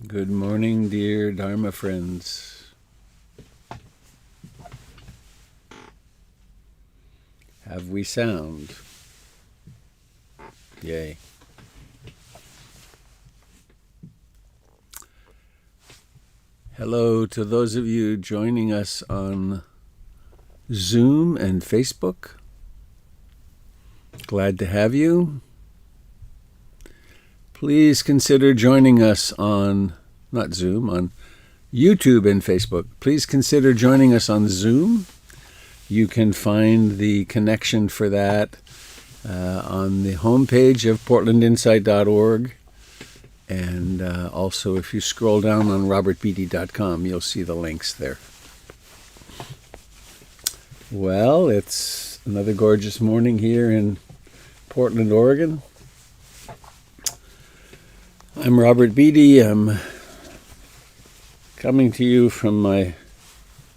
Good morning, dear Dharma friends. Have we sound? Yay. Hello to those of you joining us on Zoom and Facebook. Glad to have you. Please consider joining us on, not Zoom, on YouTube and Facebook. Please consider joining us on Zoom. You can find the connection for that on the homepage of portlandinsight.org. And also, if you scroll down on robertbeatty.com, you'll see the links there. Well, it's another gorgeous morning here in Portland, Oregon. I'm Robert Beatty. I'm coming to you from my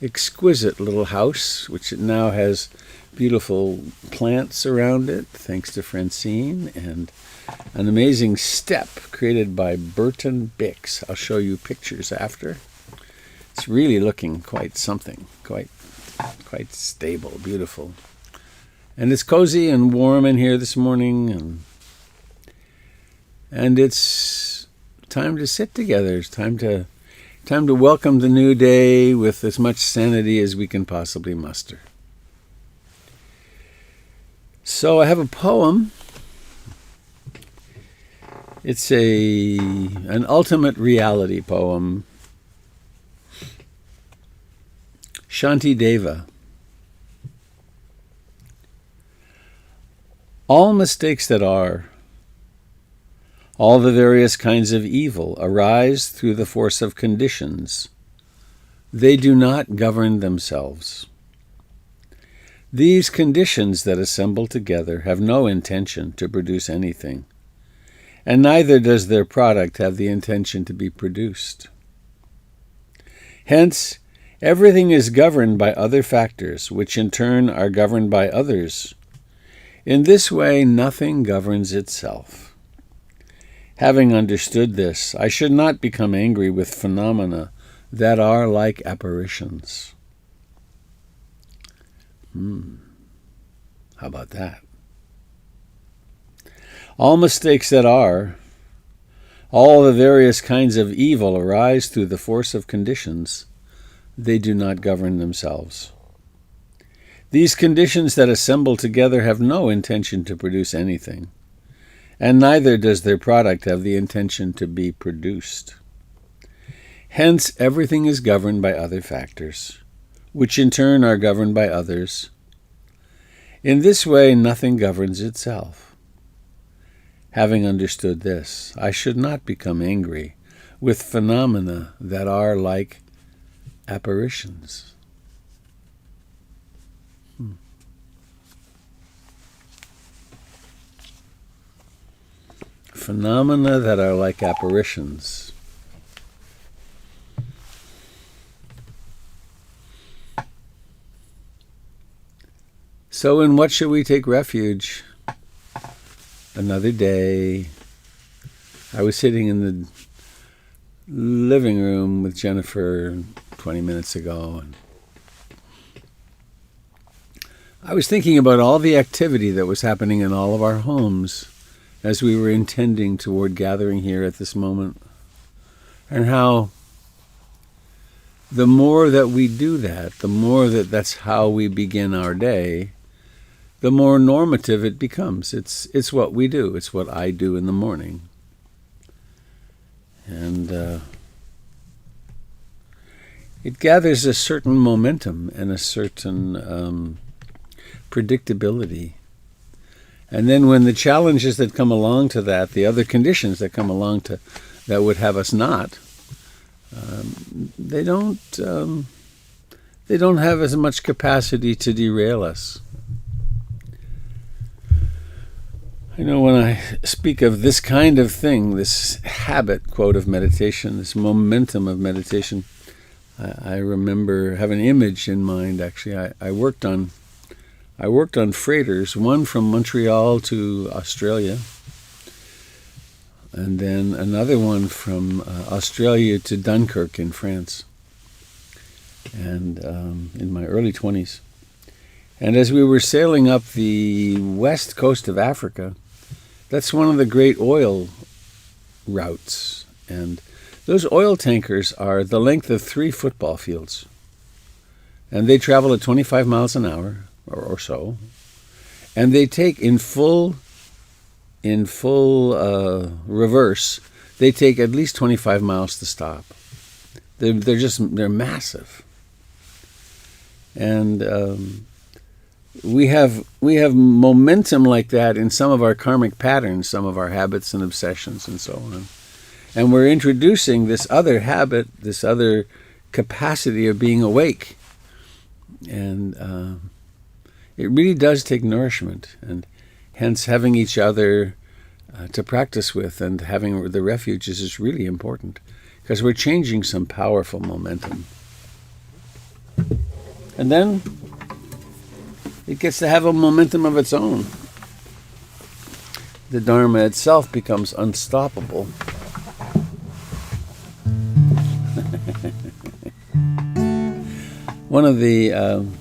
exquisite little house, which now has beautiful plants around it, thanks to Francine, and an amazing step created by Burton Bix. I'll show you pictures after. It's really looking quite something, quite stable, beautiful. And it's cozy and warm in here this morning, and it's time to sit together. It's time to welcome the new day with as much sanity as we can possibly muster. So I have a poem. It's an ultimate reality poem. Shanti Deva. All mistakes that are, all the various kinds of evil arise through the force of conditions. They do not govern themselves. These conditions that assemble together have no intention to produce anything, and neither does their product have the intention to be produced. Hence, everything is governed by other factors, which in turn are governed by others. In this way, nothing governs itself. Having understood this, I should not become angry with phenomena that are like apparitions. How about that? All mistakes that are, all the various kinds of evil arise through the force of conditions. They do not govern themselves. These conditions that assemble together have no intention to produce anything, and neither does their product have the intention to be produced. Hence, everything is governed by other factors, which in turn are governed by others. In this way, nothing governs itself. Having understood this, I should not become angry with phenomena that are like apparitions. Phenomena that are like apparitions. So in what should we take refuge? Another day. I was sitting in the living room with Jennifer 20 minutes ago, and I was thinking about all the activity that was happening in all of our homes as we were intending toward gathering here at this moment, and how the more that we do that, the more that's how we begin our day, the more normative it becomes. It's what we do. It's what I do in the morning. And it gathers a certain momentum and a certain predictability. And then when the challenges that come along to that, the other conditions that come along to that would have us not, they don't have as much capacity to derail us. I know when I speak of this kind of thing, this habit, quote, of meditation, this momentum of meditation, I remember have an image in mind. Actually, I worked on freighters, one from Montreal to Australia, and then another one from Australia to Dunkirk in France, and in my early 20s. And as we were sailing up the west coast of Africa, that's one of the great oil routes. And those oil tankers are the length of 3 football fields. And they travel at 25 miles an hour or so. And they take in full reverse, they take at least 25 miles to stop. They're massive. And we have momentum like that in some of our karmic patterns, some of our habits and obsessions and so on. And we're introducing this other habit, this other capacity of being awake. And it really does take nourishment, and hence having each other to practice with and having the refuges is really important, because we're changing some powerful momentum. And then it gets to have a momentum of its own. The Dharma itself becomes unstoppable. One of an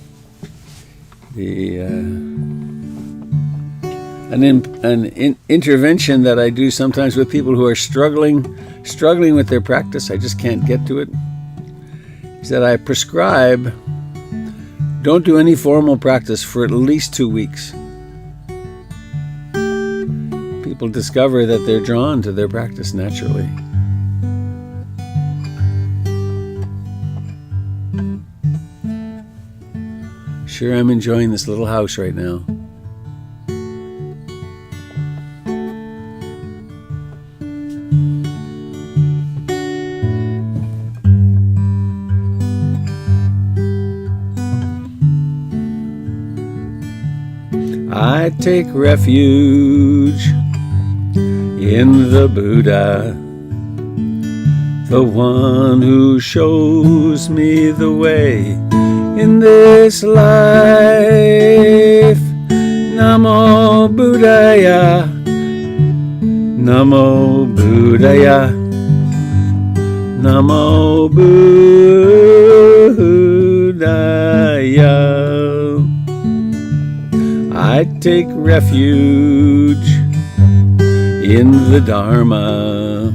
intervention that I do sometimes with people who are struggling with their practice, I just can't get to it, is that I prescribe, don't do any formal practice for at least 2 weeks. People discover that they're drawn to their practice naturally. Sure, I'm enjoying this little house right now. I take refuge in the Buddha, the one who shows me the way in this life. Namo Buddhaya, Namo Buddhaya, Namo Buddhaya. I take refuge in the Dharma,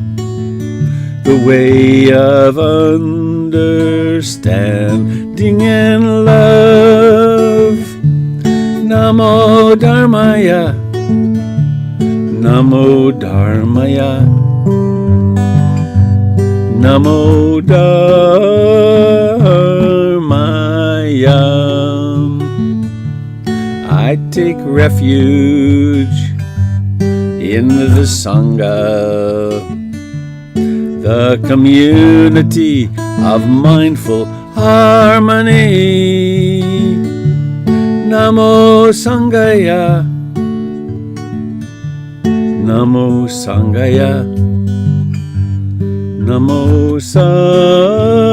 the way of understanding and love. Namo Dharmaya, Namo Dharmaya, Namo Dharmaya. I take refuge in the Sangha, the community of mindful harmony. Namo Sangaya, Namo Sangaya, Namo Sangaya.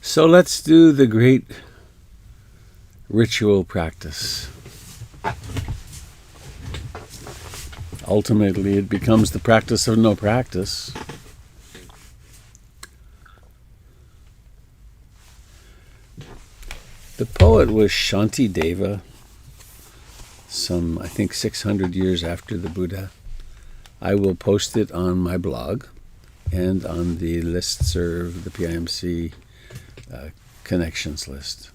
So let's do the great ritual practice. Ultimately, it becomes the practice of no practice. The poet was Shantideva, some, I think, 600 years after the Buddha. I will post it on my blog and on the listserv, the PIMC connections list.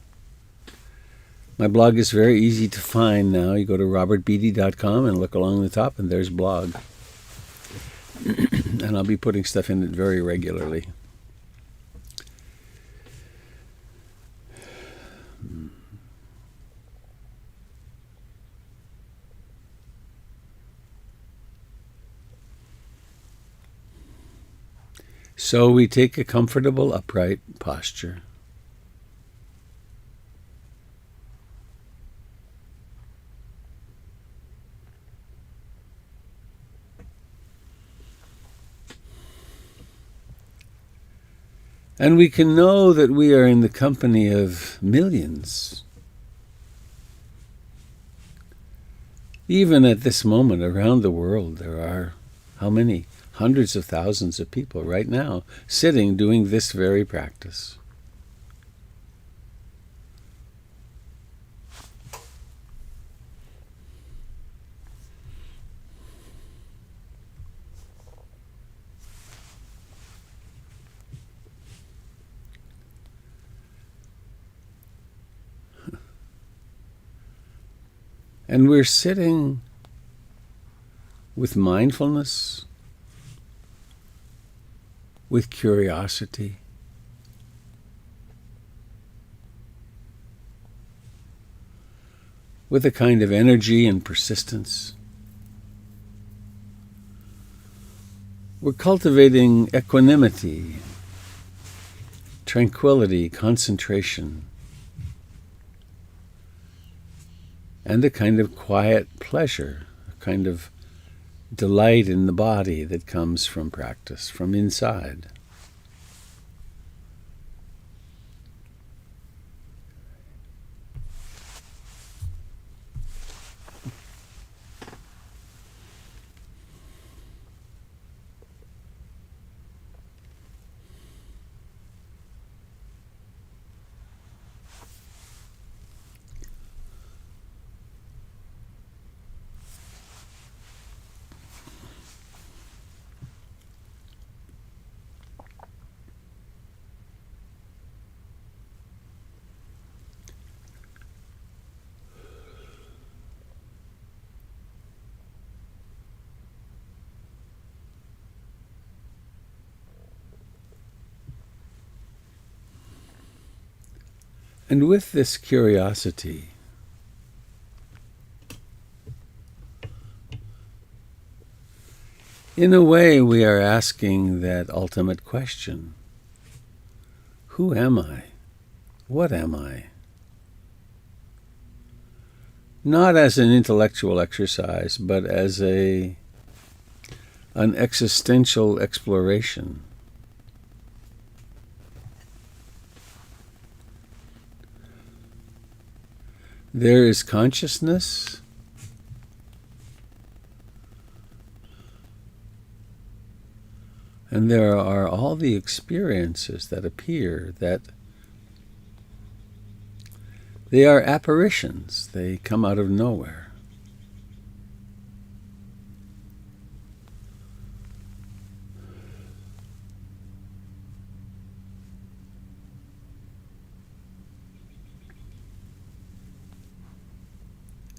My blog is very easy to find now. You go to robertbeatty.com and look along the top, and there's blog. And I'll be putting stuff in it very regularly. So we take a comfortable upright posture. And we can know that we are in the company of millions. Even at this moment around the world, there are how many? Hundreds of thousands of people right now sitting doing this very practice. And we're sitting with mindfulness, with curiosity, with a kind of energy and persistence. We're cultivating equanimity, tranquility, concentration, and a kind of quiet pleasure, a kind of delight in the body that comes from practice, from inside. And with this curiosity, in a way we are asking that ultimate question: who am I? What am I? Not as an intellectual exercise, but as an existential exploration. There is consciousness, and there are all the experiences that appear, that they are apparitions. They come out of nowhere.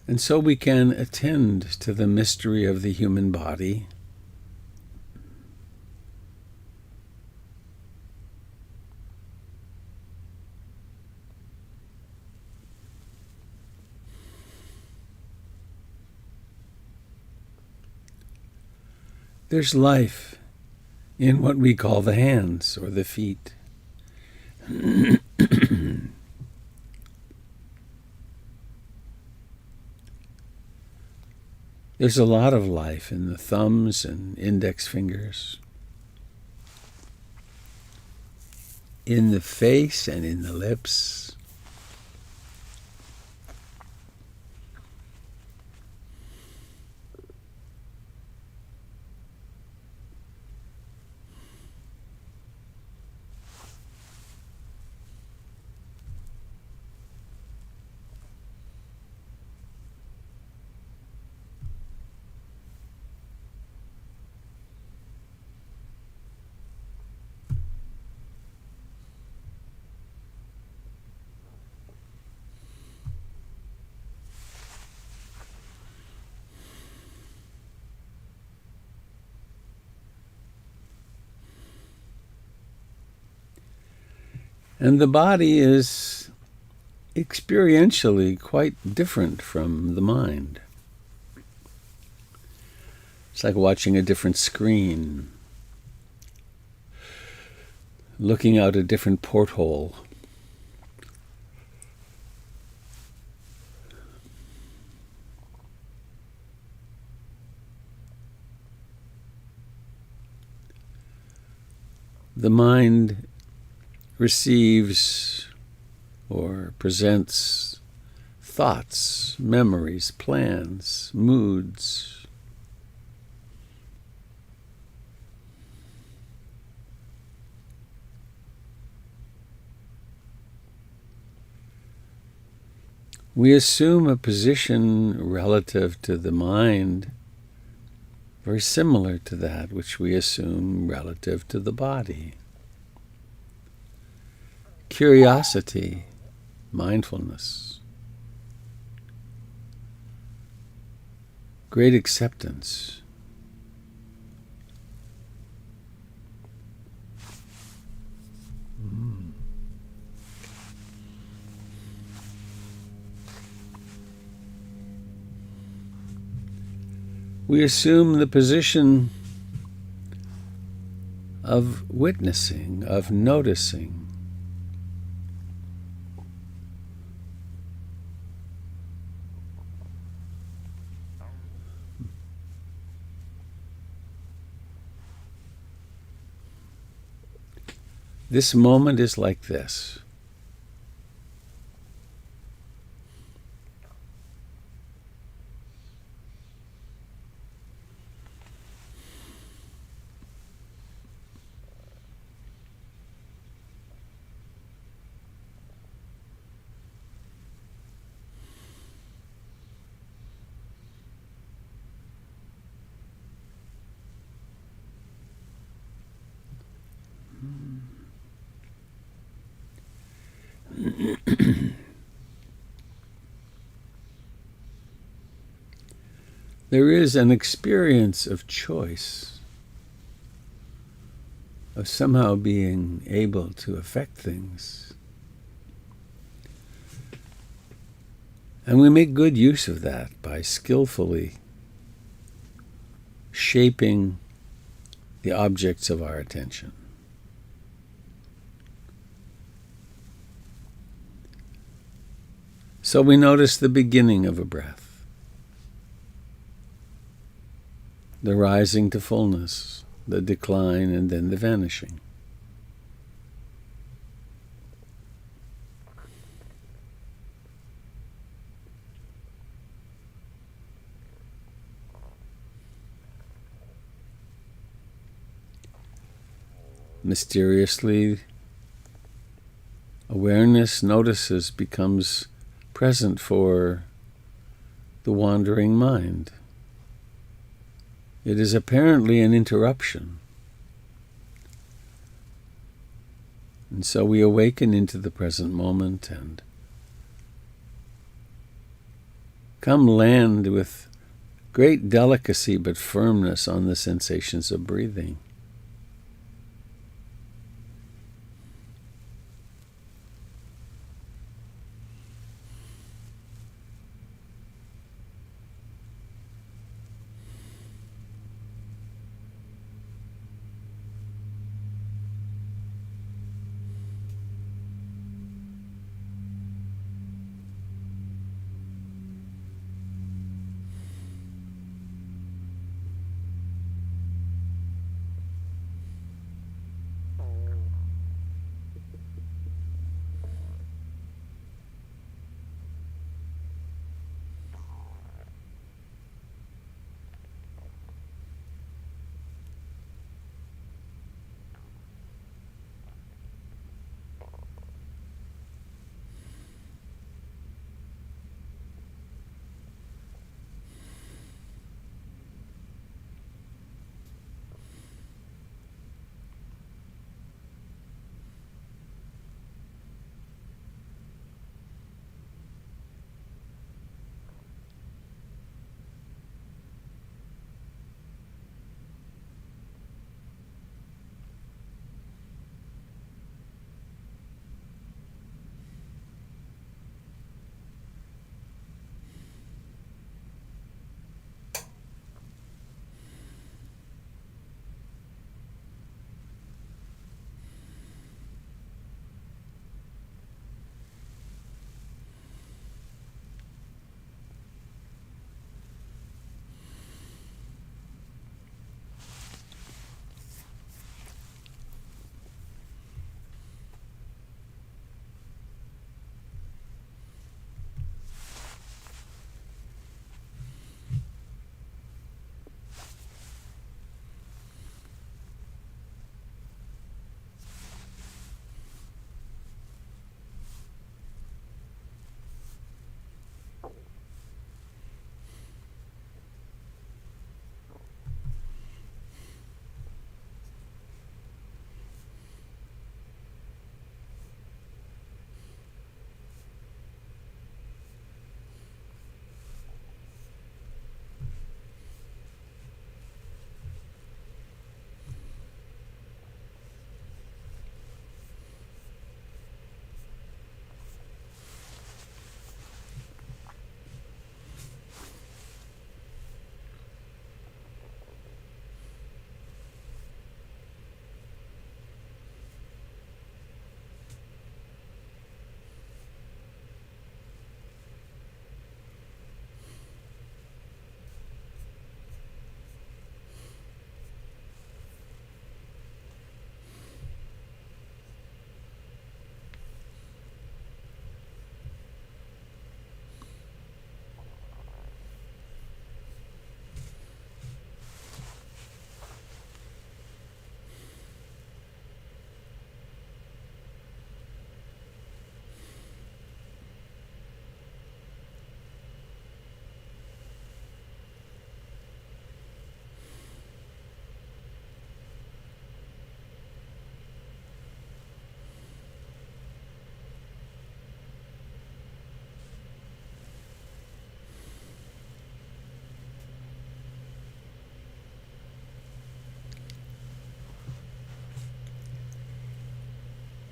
And so we can attend to the mystery of the human body, there's life in what we call the hands or the feet. There's a lot of life in the thumbs and index fingers, in the face and in the lips. And the body is experientially quite different from the mind. It's like watching a different screen. looking out a different porthole. The mind receives or presents thoughts, memories, plans, moods. We assume a position relative to the mind very similar to that which we assume relative to the body. Curiosity, mindfulness, great acceptance. We assume the position of witnessing, of noticing. This moment is like this. There is an experience of choice, of somehow being able to affect things. And we make good use of that by skillfully shaping the objects of our attention. So we notice the beginning of a breath, the rising to fullness, the decline, and then the vanishing. Mysteriously, awareness notices, becomes present for the wandering mind. It is apparently an interruption. And so we awaken into the present moment and come land with great delicacy but firmness on the sensations of breathing.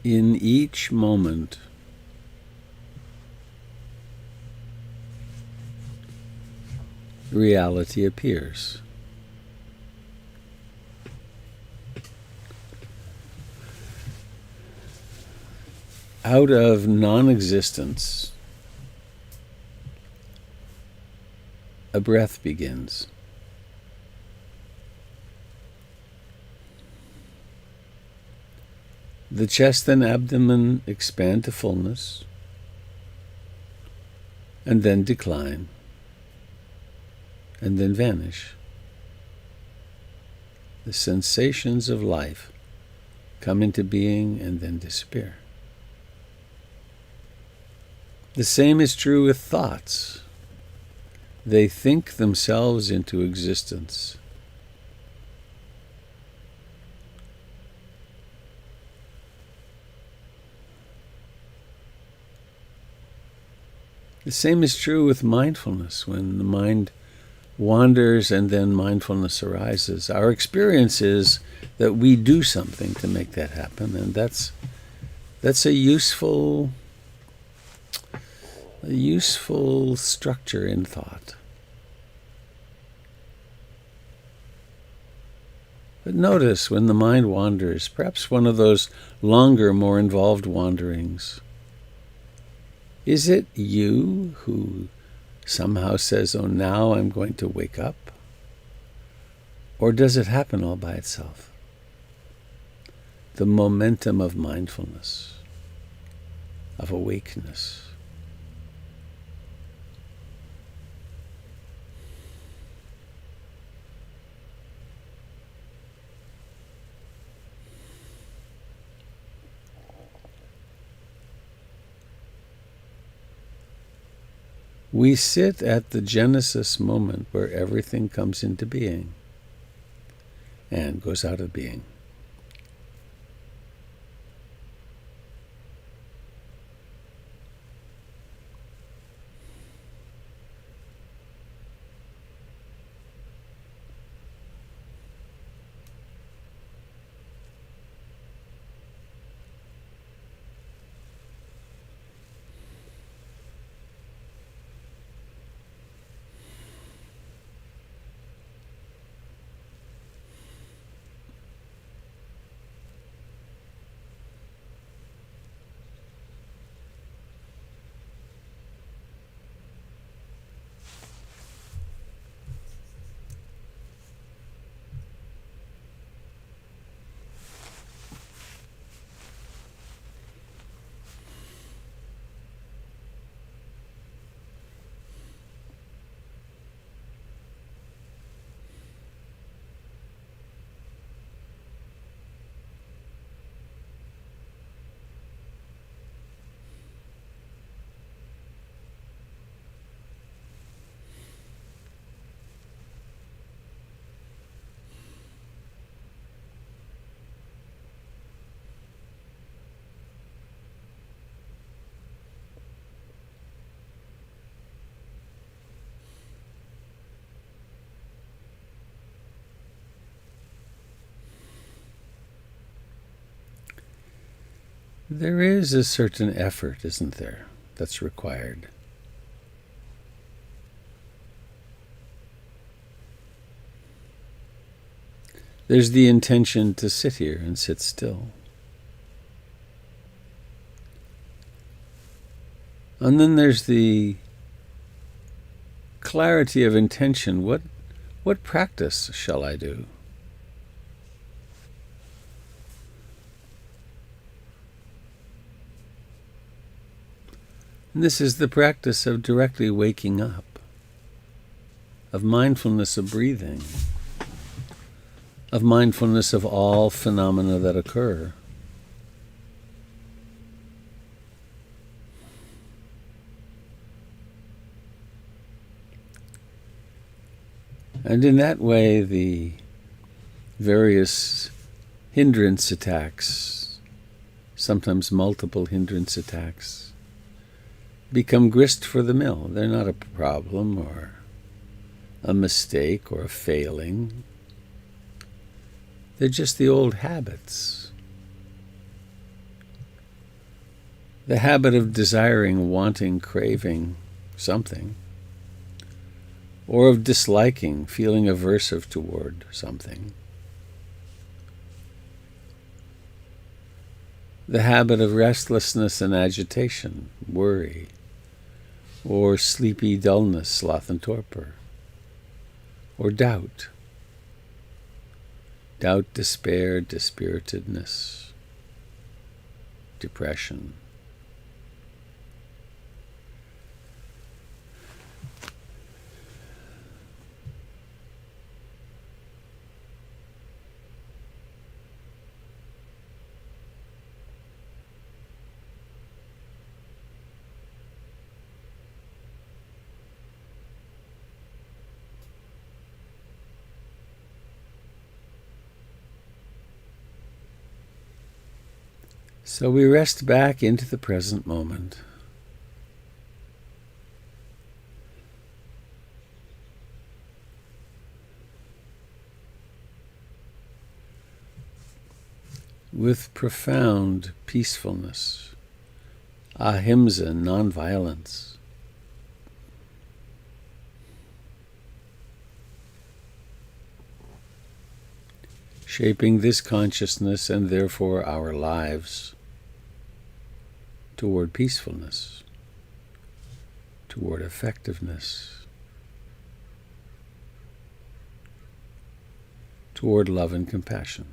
In each moment, reality appears. Out of non-existence, a breath begins. The chest and abdomen expand to fullness and then decline and then vanish. The sensations of life come into being and then disappear. The same is true with thoughts. They think themselves into existence. The same is true with mindfulness. When the mind wanders and then mindfulness arises, our experience is that we do something to make that happen, and that's a useful structure in thought. But notice when the mind wanders, perhaps one of those longer, more involved wanderings, is it you who somehow says, oh, now I'm going to wake up? Or does it happen all by itself? The momentum of mindfulness, of awakeness. We sit at the Genesis moment where everything comes into being and goes out of being. There is a certain effort, isn't there, that's required. There's the intention to sit here and sit still. And then there's the clarity of intention. What practice shall I do? And this is the practice of directly waking up, of mindfulness of breathing, of mindfulness of all phenomena that occur. And in that way, the various hindrance attacks, sometimes multiple hindrance attacks, become grist for the mill. They're not a problem or a mistake or a failing. They're just the old habits. The habit of desiring, wanting, craving something, or of disliking, feeling aversive toward something. The habit of restlessness and agitation, worry, or sleepy dullness, sloth and torpor, or doubt, despair, dispiritedness, depression. So we rest back into the present moment. With profound peacefulness, ahimsa, nonviolence. Shaping this consciousness and therefore our lives toward peacefulness, toward effectiveness, toward love and compassion.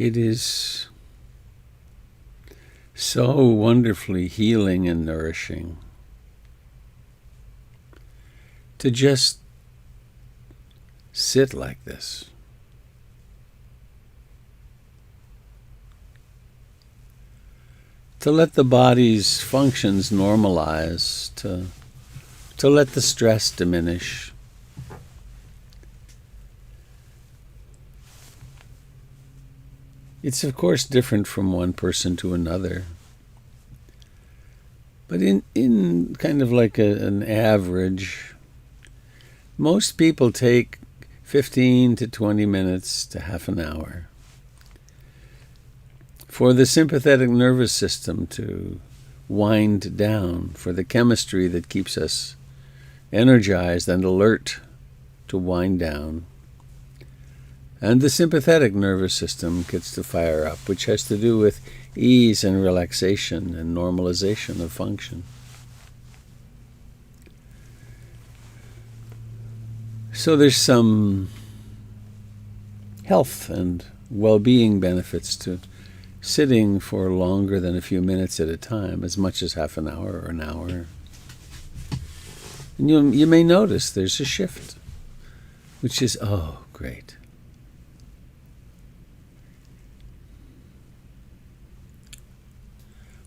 It is so wonderfully healing and nourishing to just sit like this. To let the body's functions normalize, to let the stress diminish. It's of course different from one person to another. But in kind of like an average, most people take 15 to 20 minutes to half an hour for the sympathetic nervous system to wind down, for the chemistry that keeps us energized and alert to wind down. And the sympathetic nervous system gets to fire up, which has to do with ease and relaxation and normalization of function. So there's some health and well-being benefits to sitting for longer than a few minutes at a time, as much as half an hour or an hour. And you may notice there's a shift, which is, oh, great.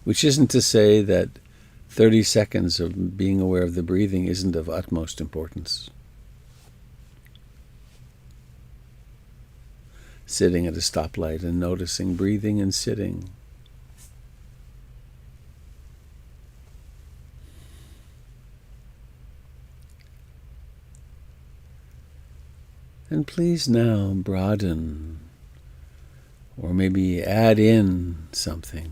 Which isn't to say that 30 seconds of being aware of the breathing isn't of utmost importance. Sitting at a stoplight and noticing breathing and sitting. And please now broaden, or maybe add in something,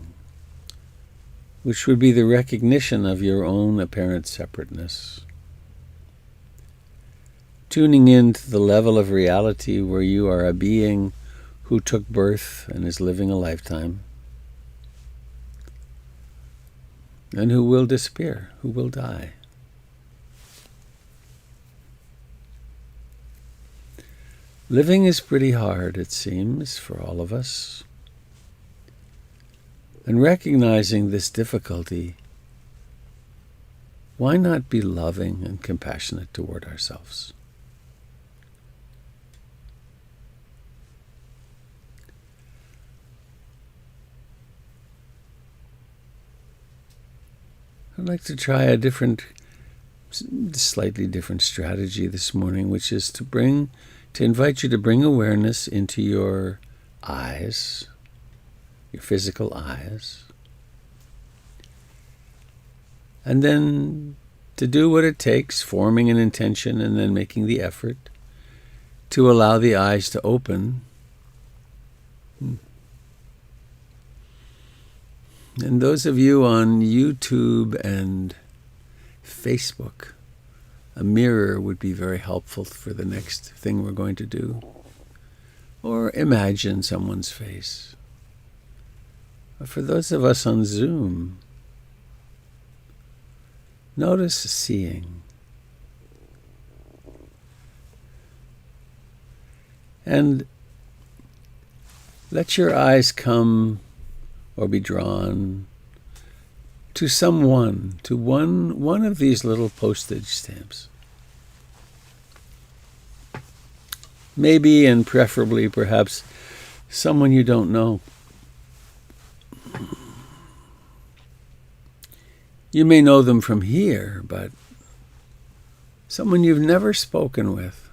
which would be the recognition of your own apparent separateness. Tuning in to the level of reality where you are a being who took birth and is living a lifetime, and who will disappear, who will die. Living is pretty hard, it seems, for all of us. And recognizing this difficulty, why not be loving and compassionate toward ourselves? I'd like to try a slightly different strategy this morning, which is to invite you to bring awareness into your eyes, your physical eyes, and then to do what it takes, forming an intention and then making the effort to allow the eyes to open. And those of you on YouTube and Facebook, a mirror would be very helpful for the next thing we're going to do. Or imagine someone's face. But for those of us on Zoom, notice seeing. And let your eyes come or be drawn to someone, to one of these little postage stamps. Maybe and preferably perhaps someone you don't know. You may know them from here, but someone you've never spoken with.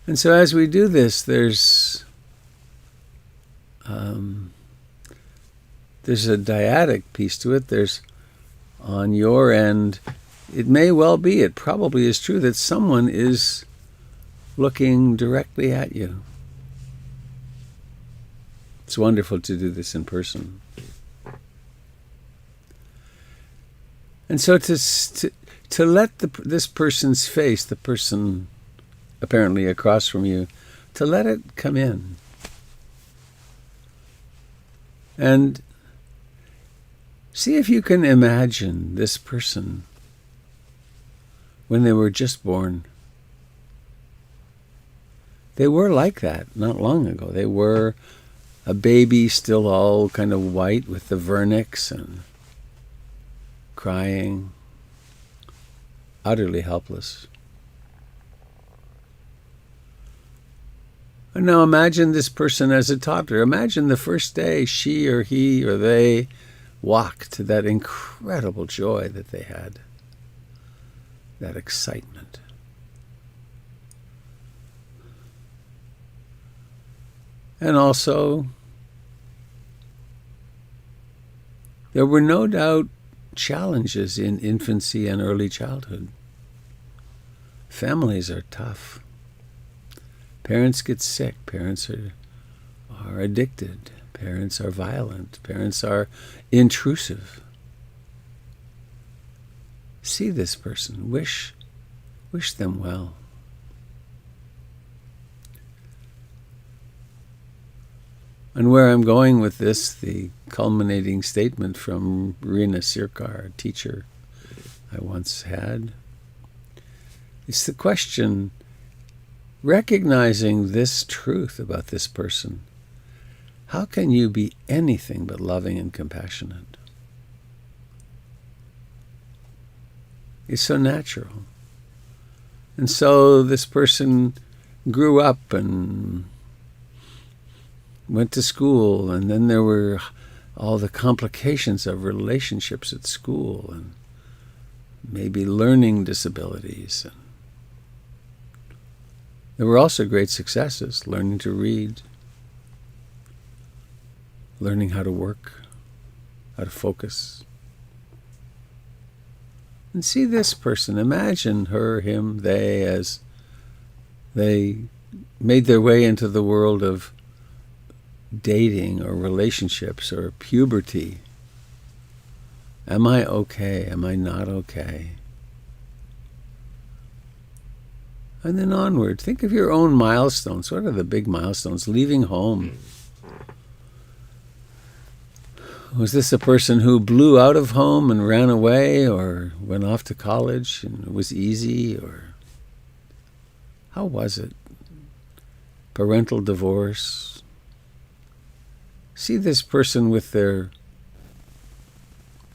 And so as we do this, there's a dyadic piece to it. There's, on your end, it may well be, it probably is true, that someone is looking directly at you. It's wonderful to do this in person. And so to let this person's face, the person apparently across from you, to let it come in. And See if you can imagine this person when they were just born. They were like that not long ago. They were a baby, still all kind of white with the vernix and crying, utterly helpless. And now imagine this person as a toddler. Imagine the first day she or he or they walked, that incredible joy that they had, that excitement. And also, there were no doubt challenges in infancy and early childhood. Families are tough. Parents get sick. Parents are addicted. Parents are violent. Parents are intrusive. See this person. Wish them well. And where I'm going with this, the culminating statement from Rina Sirkar, a teacher I once had, it's the question, recognizing this truth about this person, how can you be anything but loving and compassionate? It's so natural. And so this person grew up and went to school, and then there were all the complications of relationships at school and maybe learning disabilities. And there were also great successes, learning to read, learning how to work, how to focus. And see this person, imagine her, him, they, as they made their way into the world of dating or relationships or puberty. Am I okay? Am I not okay? And then onward. Think of your own milestones. What are the big milestones? Leaving home. Was this a person who blew out of home and ran away, or went off to college and it was easy? Or how was it? Parental divorce. See this person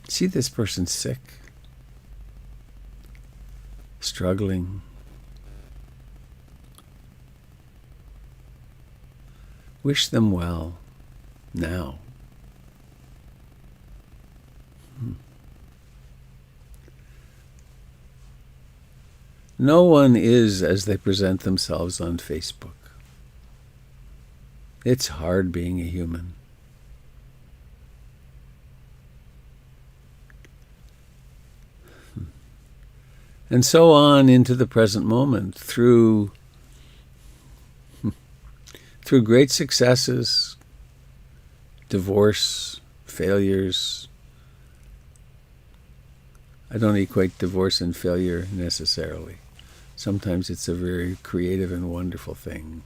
see this person sick, struggling. Wish them well now. No one is as they present themselves on Facebook. It's hard being a human. And so on into the present moment through great successes, divorce, failures. I don't equate divorce and failure necessarily. Sometimes it's a very creative and wonderful thing.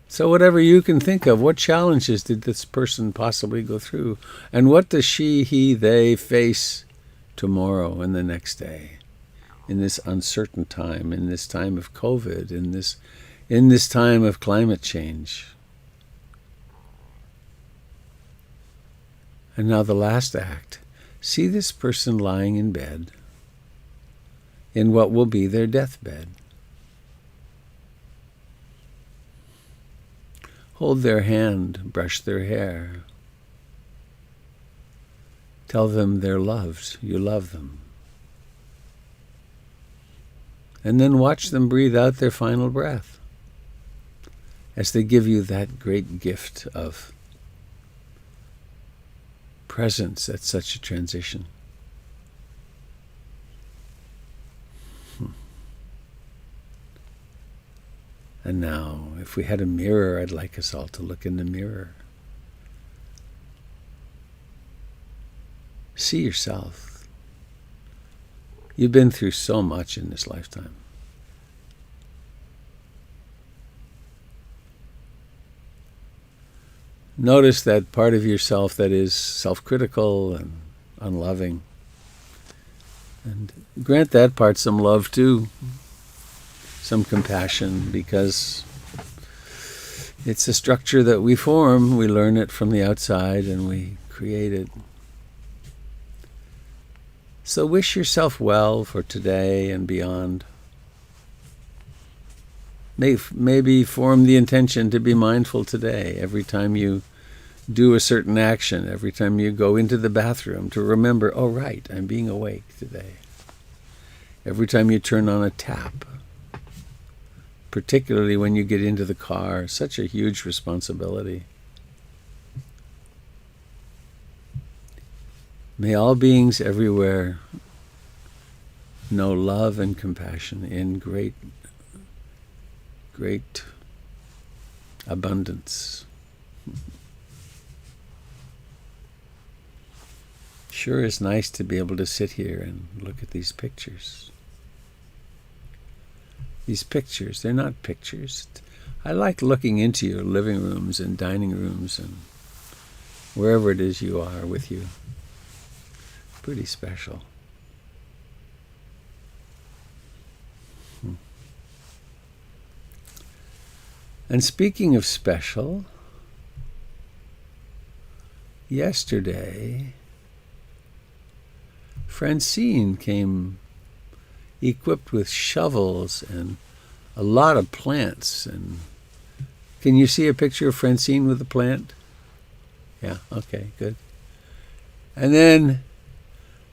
So whatever you can think of, what challenges did this person possibly go through? And what does she, he, they face tomorrow and the next day? In this uncertain time, in this time of COVID, in this time of climate change. And now the last act. See this person lying in bed, in what will be their deathbed. Hold their hand, brush their hair. Tell them they're loved, you love them. And then watch them breathe out their final breath as they give you that great gift of presence at such a transition. And now, if we had a mirror, I'd like us all to look in the mirror. See yourself. You've been through so much in this lifetime. Notice that part of yourself that is self-critical and unloving. And grant that part some love too, some compassion, because it's a structure that we form. We learn it from the outside and we create it. So wish yourself well for today and beyond. Maybe form the intention to be mindful today, every time you do a certain action, every time you go into the bathroom, to remember, oh right, I'm being awake today. Every time you turn on a tap, particularly when you get into the car, such a huge responsibility. May all beings everywhere know love and compassion in great abundance. Sure is nice to be able to sit here and look at these pictures. These pictures, they're not pictures. I like looking into your living rooms and dining rooms and wherever it is you are with you. Pretty special. And speaking of special, yesterday, Francine came equipped with shovels and a lot of plants. And can you see a picture of Francine with a plant? Yeah, okay, good. And then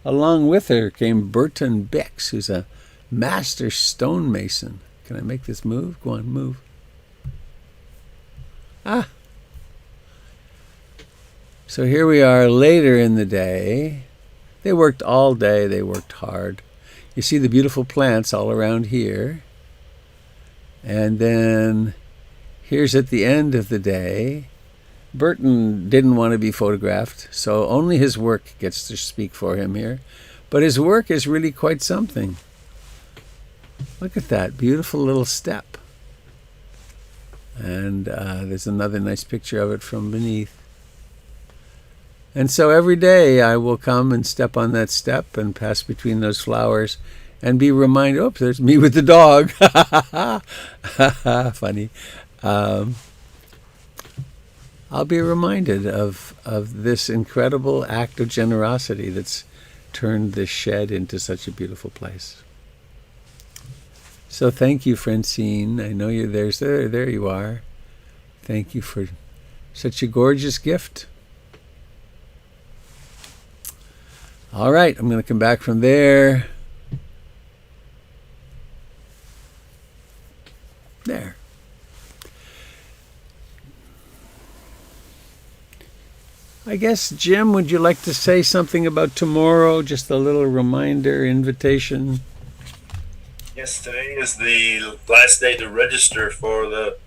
along with her came Burton Bix, who's a master stonemason. Can I make this move? Go on, move. Ah. So here we are later in the day. They worked all day. They worked hard. You see the beautiful plants all around here. And then here's at the end of the day. Burton didn't want to be photographed, so only his work gets to speak for him here. But his work is really quite something. Look at that beautiful little step. And there's another nice picture of it from beneath. And so every day I will come and step on that step and pass between those flowers and be reminded, oh, there's me with the dog. Funny. I'll be reminded of this incredible act of generosity that's turned this shed into such a beautiful place. So thank you, Francine. I know you're there. There you are. Thank you for such a gorgeous gift. All right, I'm going to come back from there. There. I guess, Jim, would you like to say something about tomorrow? Just a little reminder, invitation. Yes, today is the last day to register for the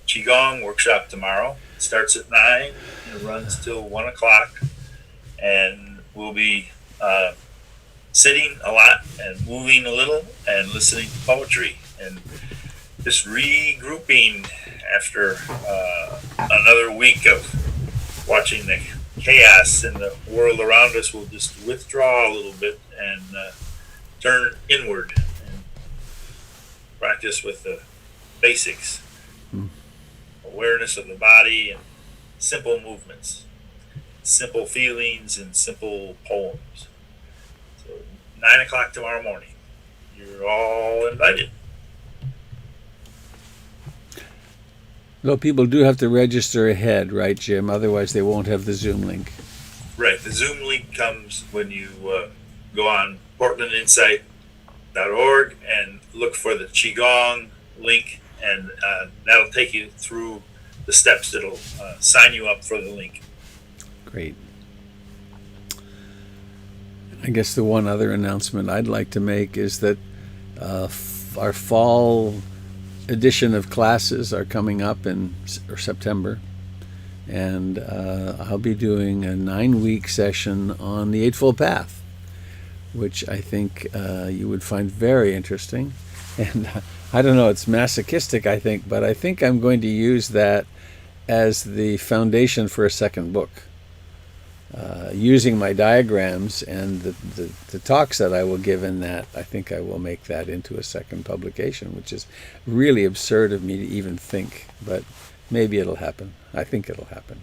Qigong workshop tomorrow. It starts at 9 and it runs till 1 o'clock. And we'll be sitting a lot and moving a little and listening to poetry and just regrouping after another week of watching the chaos in the world around us. We'll just withdraw a little bit and turn inward and practice with the basics. Awareness of the body and simple movements, simple feelings and simple poems. So 9 o'clock tomorrow morning. You're all invited. Though people do have to register ahead, right, Jim? Otherwise they won't have the Zoom link. Right. The Zoom link comes when you go on portlandinsight.org and look for the Qigong link, and that'll take you through the steps that'll sign you up for the link. Great. I guess the one other announcement I'd like to make is that our fall edition of classes are coming up in September, and I'll be doing a 9-week session on the Eightfold Path, which I think you would find very interesting. And I don't know, it's masochistic, I think, but I think I'm going to use that as the foundation for a second book. Using my diagrams and the talks that I will give in that, I think I will make that into a second publication, which is really absurd of me to even think, but maybe it'll happen. I think it'll happen.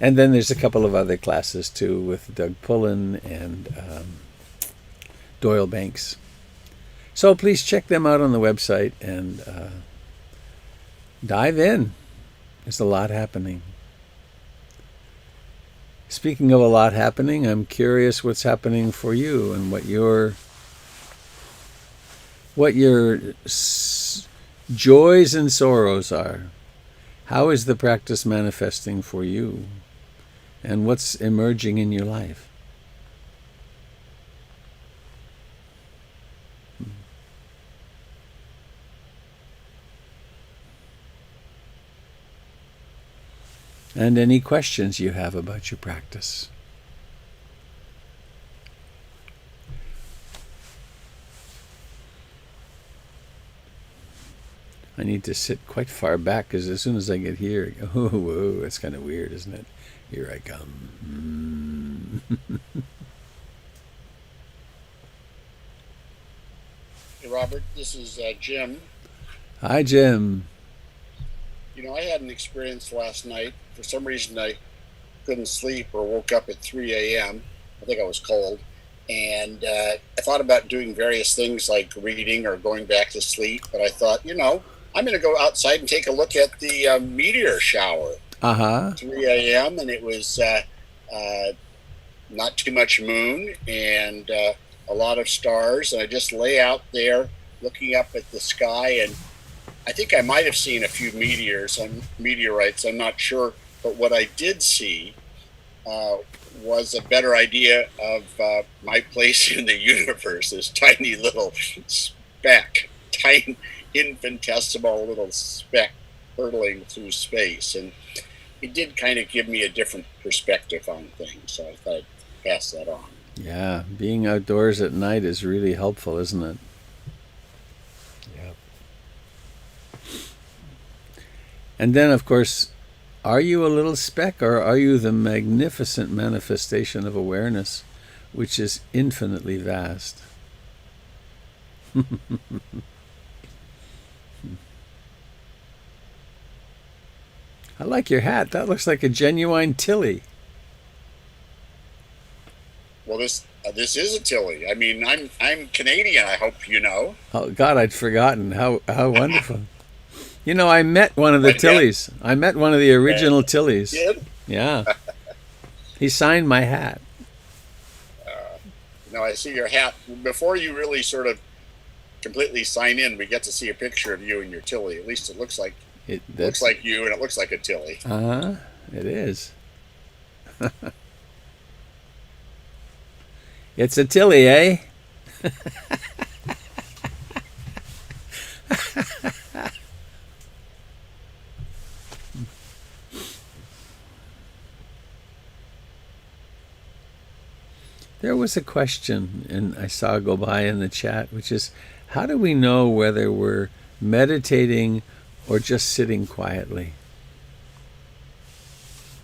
And then there's a couple of other classes too with Doug Pullen and Doyle Banks. So please check them out on the website and dive in. There's a lot happening. Speaking of a lot happening, I'm curious what's happening for you and what your joys and sorrows are. How is the practice manifesting for you? And what's emerging in your life? And any questions you have about your practice. I need to sit quite far back because as soon as I get here, oh, whoa, it's kind of weird, isn't it? Here I come. Hey, Robert, this is Jim. Hi, Jim. You know, I had an experience last night. For some reason, I couldn't sleep or woke up at 3 a.m. I think I was cold. And I thought about doing various things like reading or going back to sleep. But I thought, you know, I'm going to go outside and take a look at the meteor shower. 3 a.m. and it was not too much moon and a lot of stars. And I just lay out there looking up at the sky, and I think I might have seen a few meteorites. I'm not sure. But what I did see was a better idea of my place in the universe, this tiny little speck, tiny infinitesimal little speck hurtling through space. And it did kind of give me a different perspective on things. So I thought I'd pass that on. Yeah, being outdoors at night is really helpful, isn't it? Yeah. And then, of course, are you a little speck or are you the magnificent manifestation of awareness, which is infinitely vast? I like your hat. That looks like a genuine Tilly. Well, this is a Tilly. I mean, I'm Canadian. I hope you know. Oh God, I'd forgotten. How wonderful. You know, I met one of the Tillys. I met one of the original Tillys. Did? Yeah. He signed my hat. No, I see your hat. Before you really sort of completely sign in, we get to see a picture of you and your Tilly. At least it looks like looks like you, and it looks like a Tilly. It is. It's a Tilly, eh? There was a question, and I saw go by in the chat, which is, how do we know whether we're meditating or just sitting quietly?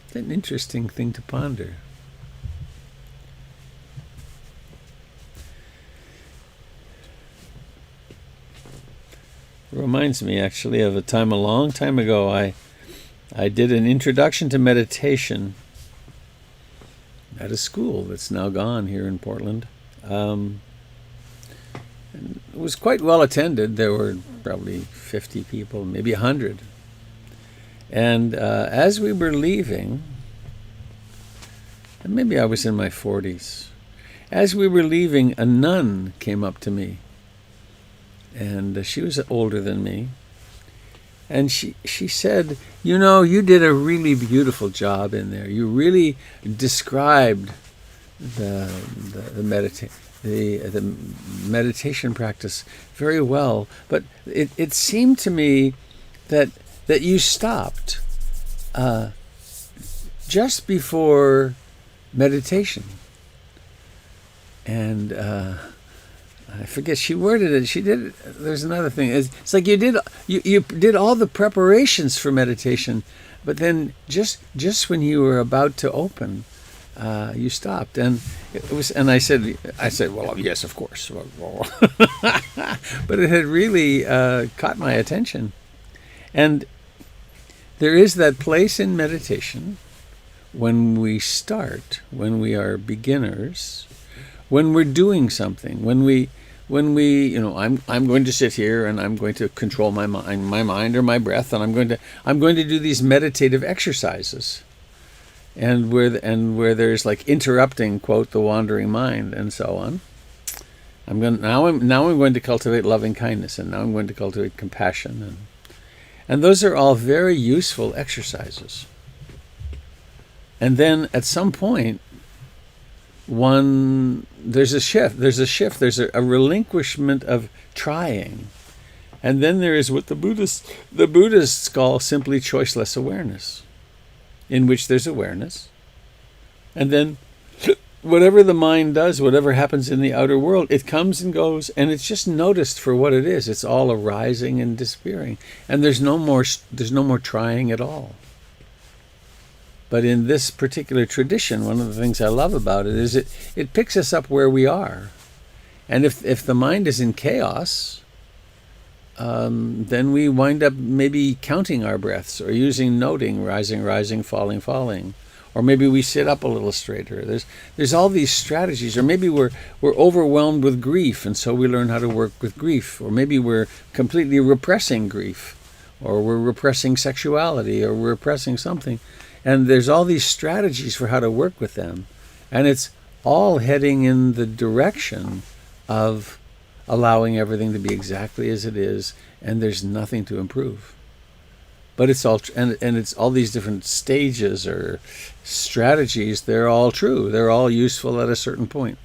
It's an interesting thing to ponder. It reminds me actually of a long time ago, I did an introduction to meditation at a school that's now gone here in Portland. And it was quite well attended. There were probably 50 people, maybe 100. And as we were leaving, and maybe I was in my 40s, as we were leaving, a nun came up to me. And she was older than me. And she said, you know, you did a really beautiful job in there. You really described the meditation practice very well. But it seemed to me that you stopped just before meditation. And I forget, she worded it. She did. There's another thing. It's like you you did all the preparations for meditation, but then just when you were about to open, you stopped, and it was. And I said, well, yes, of course, but it had really caught my attention, and there is that place in meditation when we start, when we are beginners, when we're doing something, when we I'm going to sit here and I'm going to control my mind or my breath, and I'm going to do these meditative exercises, and where there's like interrupting, quote, the wandering mind and so on. I'm going to cultivate loving kindness, and now I'm going to cultivate compassion, and those are all very useful exercises. And then at some point, there's a shift, there's a relinquishment of trying. And then there is what the Buddhists call simply choiceless awareness, in which there's awareness. And then whatever the mind does, whatever happens in the outer world, it comes and goes, and it's just noticed for what it is. It's all arising and disappearing. And there's no more trying at all. But in this particular tradition, one of the things I love about it is it picks us up where we are. And if the mind is in chaos, then we wind up maybe counting our breaths or using noting, rising, rising, falling, falling. Or maybe we sit up a little straighter. There's all these strategies. Or maybe we're overwhelmed with grief, and so we learn how to work with grief. Or maybe we're completely repressing grief. Or we're repressing sexuality, or we're repressing something. And there's all these strategies for how to work with them. And it's all heading in the direction of allowing everything to be exactly as it is, and there's nothing to improve. But it's all, and it's all these different stages or strategies, they're all true. They're all useful at a certain point.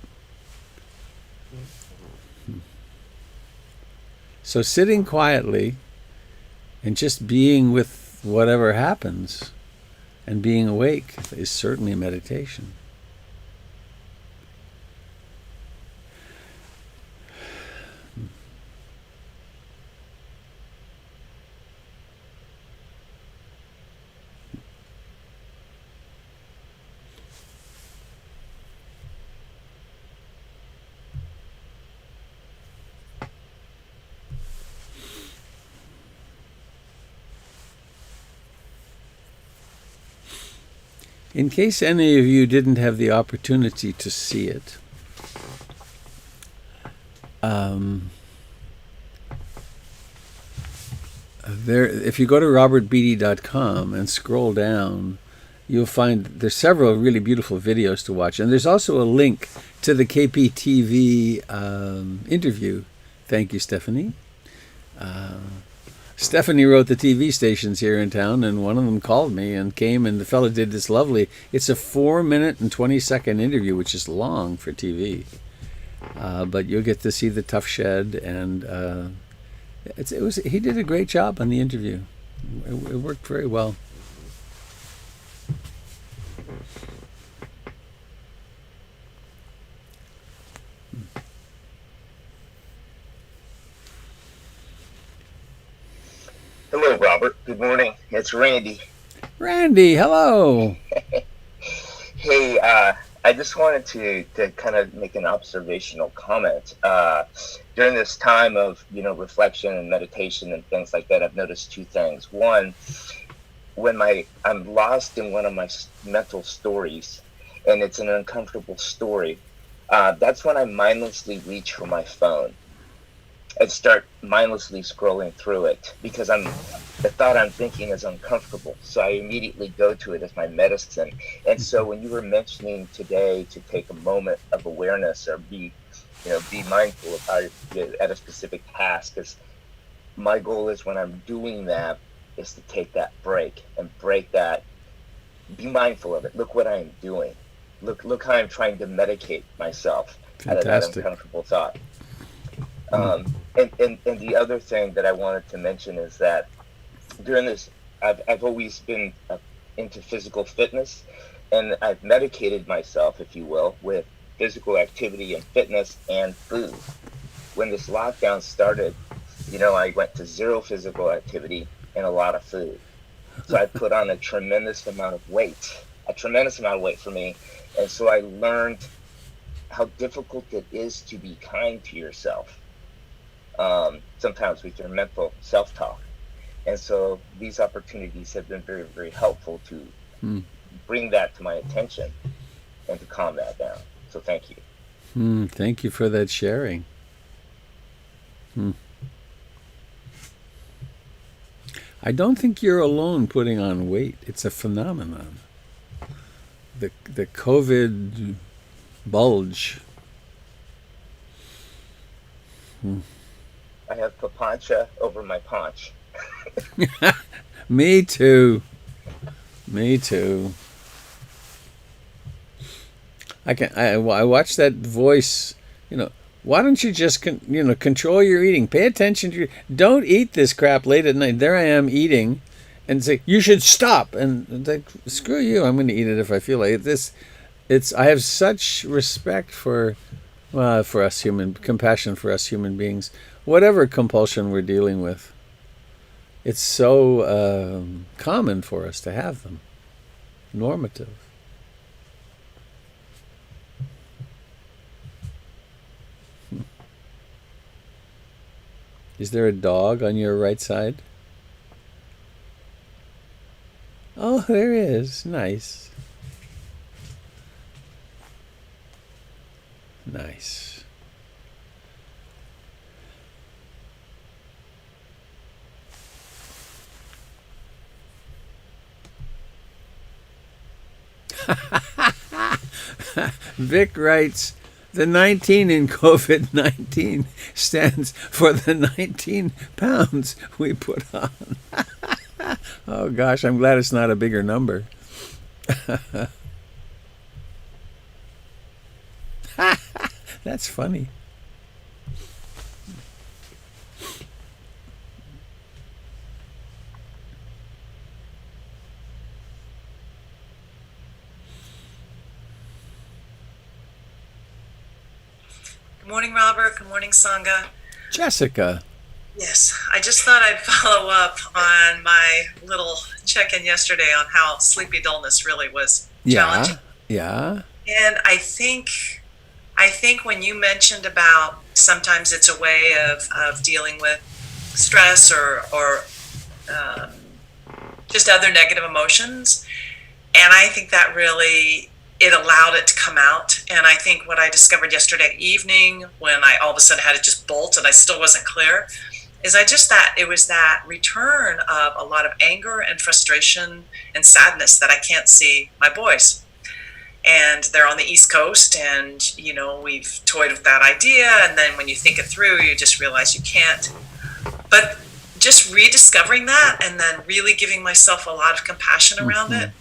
So sitting quietly and just being with whatever happens and being awake is certainly a meditation. In case any of you didn't have the opportunity to see it, if you go to robertbeatty.com and scroll down, you'll find there's several really beautiful videos to watch. And there's also a link to the KPTV interview. Thank you, Stephanie. Stephanie wrote the TV stations here in town, and one of them called me and came, and the fellow did this lovely, it's a 4-minute and 20-second interview, which is long for TV. But you'll get to see the tough shed, and he did a great job on the interview. It worked very well. Hello, Robert. Good morning. It's Randy. Randy, hello. Hey, I just wanted to kind of make an observational comment. During this time of, reflection and meditation and things like that, I've noticed two things. One, when I'm lost in one of my mental stories, and it's an uncomfortable story, that's when I mindlessly reach for my phone and start mindlessly scrolling through it, because the thought I'm thinking is uncomfortable. So I immediately go to it as my medicine. And so when you were mentioning today to take a moment of awareness or be mindful of how you're at a specific task, because my goal is when I'm doing that is to take that break and break that, be mindful of it. Look what I am doing. Look how I'm trying to medicate myself out of that uncomfortable thought. And the other thing that I wanted to mention is that during this, I've always been into physical fitness, and I've medicated myself, if you will, with physical activity and fitness and food. When this lockdown started, I went to zero physical activity and a lot of food. So I put on a tremendous amount of weight for me. And so I learned how difficult it is to be kind to yourself, sometimes with your mental self-talk. And so these opportunities have been very, very helpful to bring that to my attention and to calm that down. So thank you. Thank you for that sharing. I don't think you're alone putting on weight. It's a phenomenon. The COVID bulge. I have papancha over my paunch. Me too. Me too. I watch that voice. Why don't you just control your eating? Pay attention to don't eat this crap late at night. There I am eating, and say you should stop. And like, screw you. I'm going to eat it if I feel like it. I have such respect for us compassion for us human beings. Whatever compulsion we're dealing with, it's so common for us to have them. Normative. Is there a dog on your right side? Oh, there is. Nice. Nice. Vic writes, the 19 in COVID-19 stands for the 19 pounds we put on. Oh gosh, I'm glad it's not a bigger number. That's funny. Good morning, Robert. Good morning, Sangha. Jessica. Yes, I just thought I'd follow up on my little check-in yesterday on how sleepy dullness really was challenging. Yeah. And I think when you mentioned about sometimes it's a way of dealing with stress or just other negative emotions, and I think that really it allowed it to come out. And I think what I discovered yesterday evening when I all of a sudden had to just bolt and I still wasn't clear is it was that return of a lot of anger and frustration and sadness that I can't see my boys. And they're on the East Coast, and we've toyed with that idea, and then when you think it through you just realize you can't. But just rediscovering that and then really giving myself a lot of compassion around it,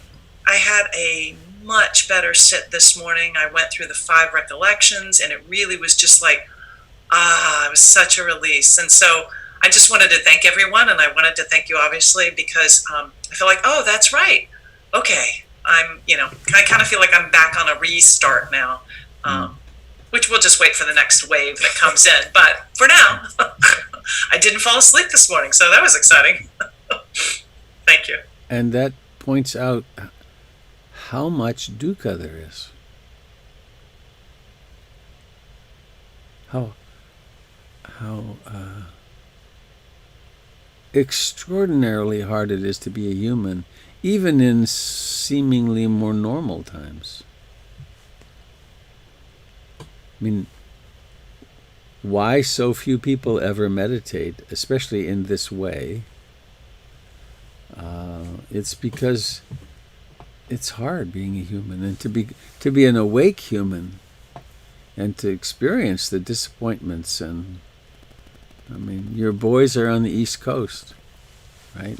I had a much better sit this morning. I went through the 5 recollections, and it really was just like, it was such a release. And so I just wanted to thank everyone, and I wanted to thank you, obviously, because I feel like, oh, that's right. Okay, I kind of feel like I'm back on a restart now, which we'll just wait for the next wave that comes in. But for now, I didn't fall asleep this morning, so that was exciting. Thank you. And that points out how much dukkha there is. How extraordinarily hard it is to be a human, even in seemingly more normal times. I mean, why so few people ever meditate, especially in this way? It's because it's hard being a human, and to be an awake human, and to experience the disappointments. And I mean, your boys are on the East Coast, right?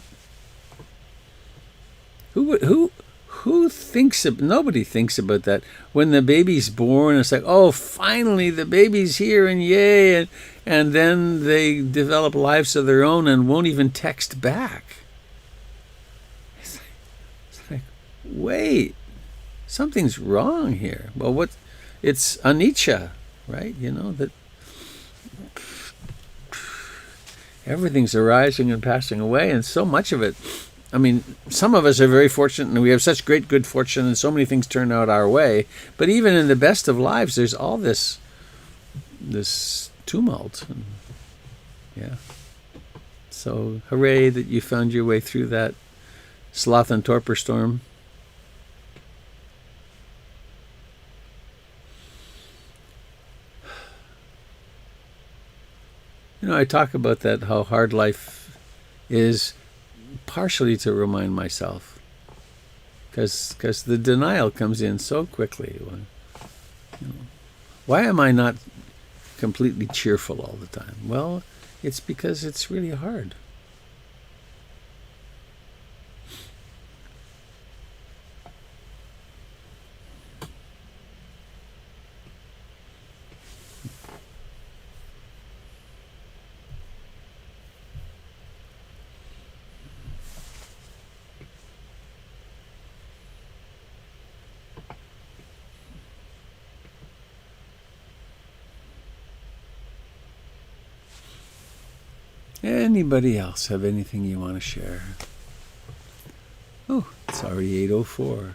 Who thinks of? Nobody thinks about that. When the baby's born, it's like, oh, finally the baby's here, and yay! And then they develop lives of their own and won't even text back. It's like, wait, something's wrong here. Well, it's anicca, right? That. everything's arising and passing away, and so much of it. I mean, some of us are very fortunate, and we have such great good fortune, and so many things turn out our way. But even in the best of lives, there's all this tumult. And, yeah. So, hooray that you found your way through that sloth and torpor storm. You know, I talk about that, how hard life is, partially to remind myself, because the denial comes in so quickly. You know, why am I not completely cheerful all the time? Well, it's because it's really hard. Anybody else have anything you want to share? Oh, it's already 8:04.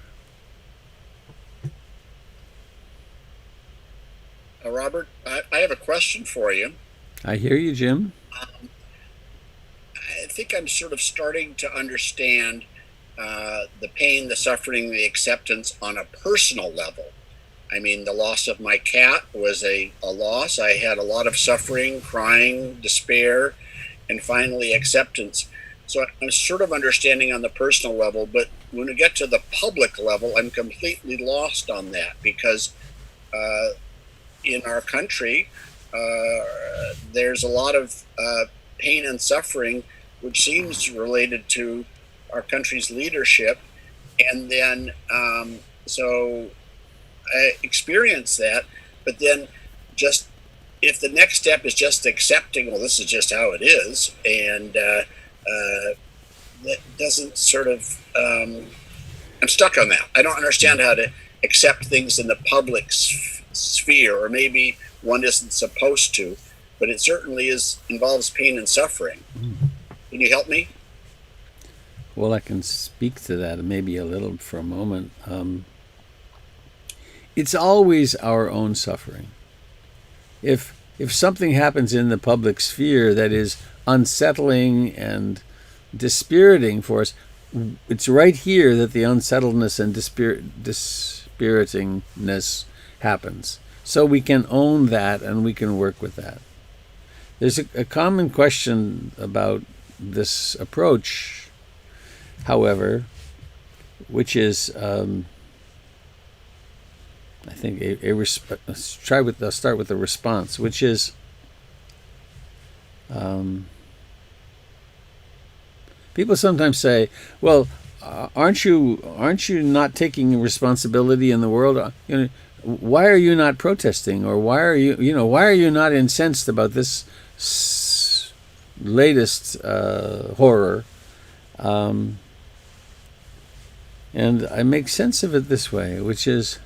Robert, I have a question for you. I hear you, Jim. I think I'm sort of starting to understand the pain, the suffering, the acceptance on a personal level. I mean, the loss of my cat was a loss. I had a lot of suffering, crying, despair, and finally acceptance. So I'm sort of understanding on the personal level, but when we get to the public level, I'm completely lost on that, because in our country, there's a lot of pain and suffering, which seems related to our country's leadership. And then, so I experience that, but then just, if the next step is just accepting, well, this is just how it is, and that doesn't sort of, I'm stuck on that. I don't understand how to accept things in the public sphere, or maybe one isn't supposed to, but it certainly involves pain and suffering. Can you help me? Well, I can speak to that maybe a little for a moment. It's always our own suffering. If something happens in the public sphere that is unsettling and dispiriting for us, it's right here that the unsettledness and dispiritingness happens. So we can own that and we can work with that. There's a common question about this approach, however, which is, I think I'll start with the response, which is, people sometimes say, "Well, aren't you not taking responsibility in the world? You know, why are you not protesting, or why are you not incensed about this latest horror?" And I make sense of it this way, which is,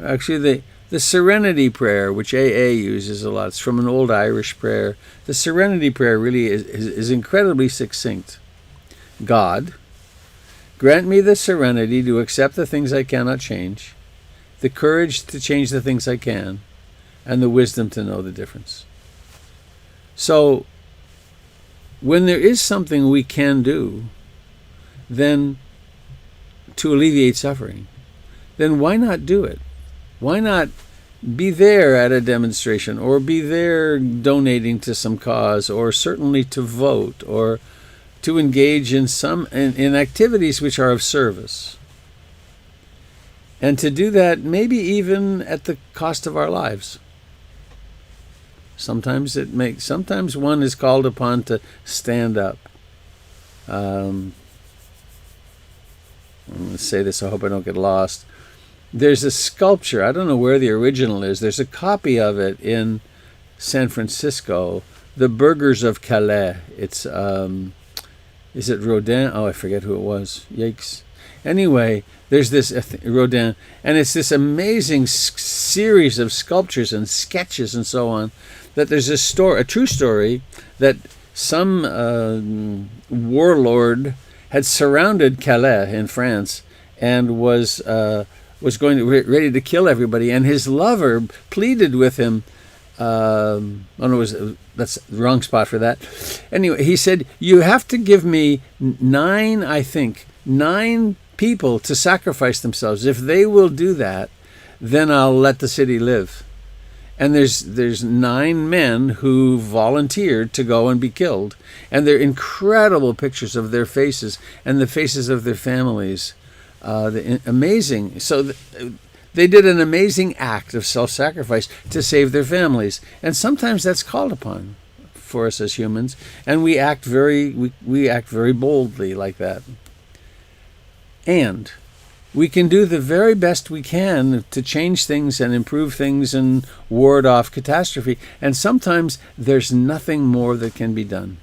actually, the Serenity Prayer, which AA uses a lot, it's from an old Irish prayer. The Serenity Prayer really is incredibly succinct. God, grant me the serenity to accept the things I cannot change, the courage to change the things I can, and the wisdom to know the difference. So, when there is something we can do, then to alleviate suffering, then why not do it? Why not be there at a demonstration, or be there donating to some cause, or certainly to vote, or to engage in in activities which are of service? And to do that maybe even at the cost of our lives. Sometimes one is called upon to stand up. I'm going to say this, I hope I don't get lost. There's a sculpture, I don't know where the original is, there's a copy of it in San Francisco, The Burghers of Calais. It's, is it Rodin? Oh, I forget who it was. Yikes. Anyway, there's this, Rodin, and it's this amazing series of sculptures and sketches and so on that there's a true story, that some warlord had surrounded Calais in France and was going to ready to kill everybody, and his lover pleaded with him. That's the wrong spot for that. Anyway, he said, "You have to give me nine people to sacrifice themselves. If they will do that, then I'll let the city live." And there's 9 men who volunteered to go and be killed, and they're incredible pictures of their faces and the faces of their families. Amazing. So they did an amazing act of self-sacrifice to save their families, and sometimes that's called upon for us as humans, and we act very boldly like that. And we can do the very best we can to change things and improve things and ward off catastrophe, and sometimes there's nothing more that can be done.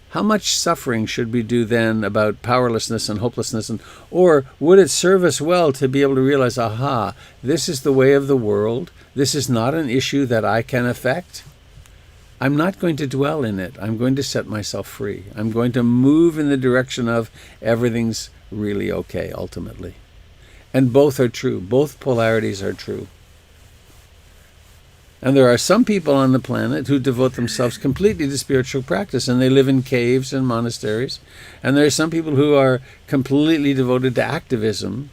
How much suffering should we do then about powerlessness and hopelessness? Or would it serve us well to be able to realize, aha, this is the way of the world. This is not an issue that I can affect. I'm not going to dwell in it. I'm going to set myself free. I'm going to move in the direction of everything's really okay, ultimately. And both are true. Both polarities are true. And there are some people on the planet who devote themselves completely to spiritual practice, and they live in caves and monasteries. And there are some people who are completely devoted to activism.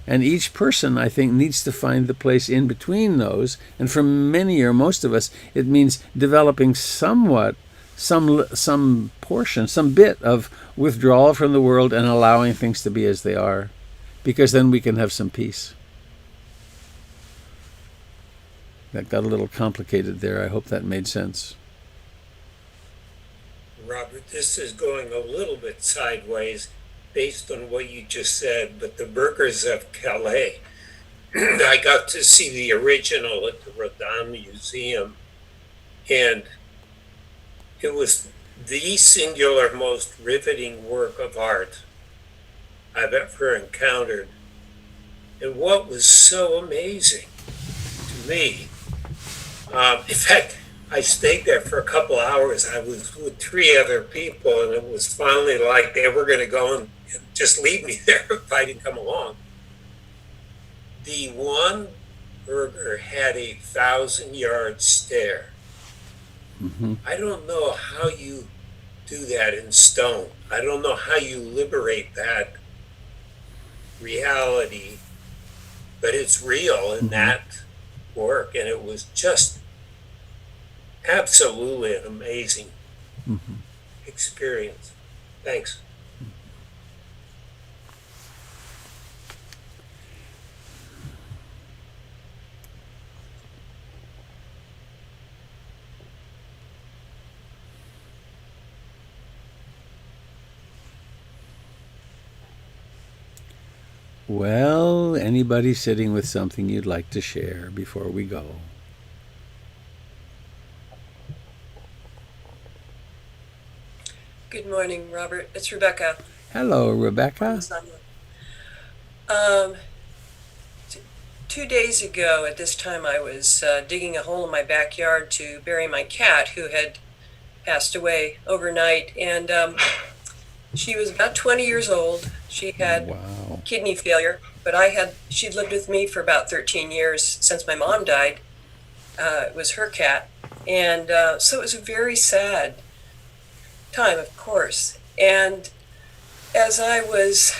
And each person, I think, needs to find the place in between those. And for many or most of us, it means developing somewhat, some portion, some bit of withdrawal from the world and allowing things to be as they are. Because then we can have some peace. That got a little complicated there. I hope that made sense. Robert, this is going a little bit sideways based on what you just said, but the Burghers of Calais, I got to see the original at the Rodin Museum, and it was the singular most riveting work of art I've ever encountered. And what was so amazing to me, in fact, I stayed there for a couple hours. I was with 3 other people, and it was finally like they were going to go and just leave me there if I didn't come along. The one burger had a 1,000-yard stare. Mm-hmm. I don't know how you do that in stone. I don't know how you liberate that reality, but it's real in that work, and it was just absolutely an amazing experience. Thanks. Well, anybody sitting with something you'd like to share before we go? Good morning, Robert. It's Rebecca. Hello, Rebecca. 2 days ago at this time, I was digging a hole in my backyard to bury my cat who had passed away overnight. And she was about 20 years old. She had kidney failure, but she'd lived with me for about 13 years since my mom died. It was her cat. And so it was a very sad time, of course. And as I was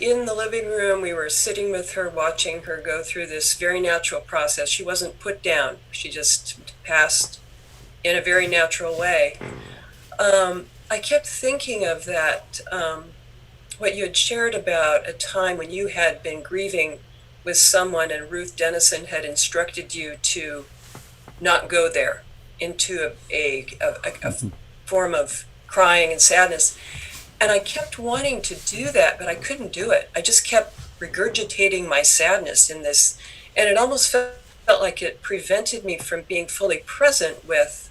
in the living room, we were sitting with her, watching her go through this very natural process. She wasn't put down. She just passed in a very natural way. I kept thinking of that, what you had shared about a time when you had been grieving with someone and Ruth Dennison had instructed you to not go there into a form of crying and sadness. And I kept wanting to do that, but I couldn't do it. I just kept regurgitating my sadness in this, and it almost felt like it prevented me from being fully present with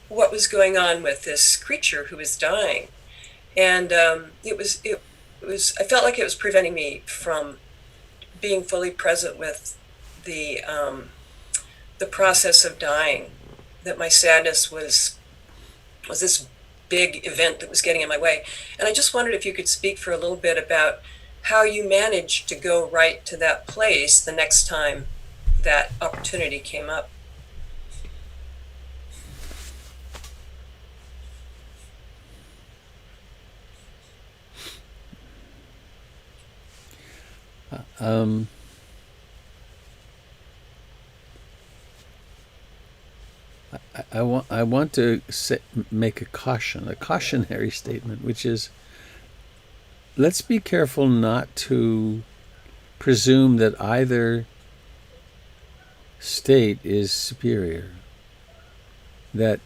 what was going on with this creature who was dying. And it was I felt like it was preventing me from being fully present with the the process of dying, that my sadness was this big event that was getting in my way. And I just wondered if you could speak for a little bit about how you managed to go right to that place the next time that opportunity came up. I want to make a cautionary statement, which is, let's be careful not to presume that either state is superior. That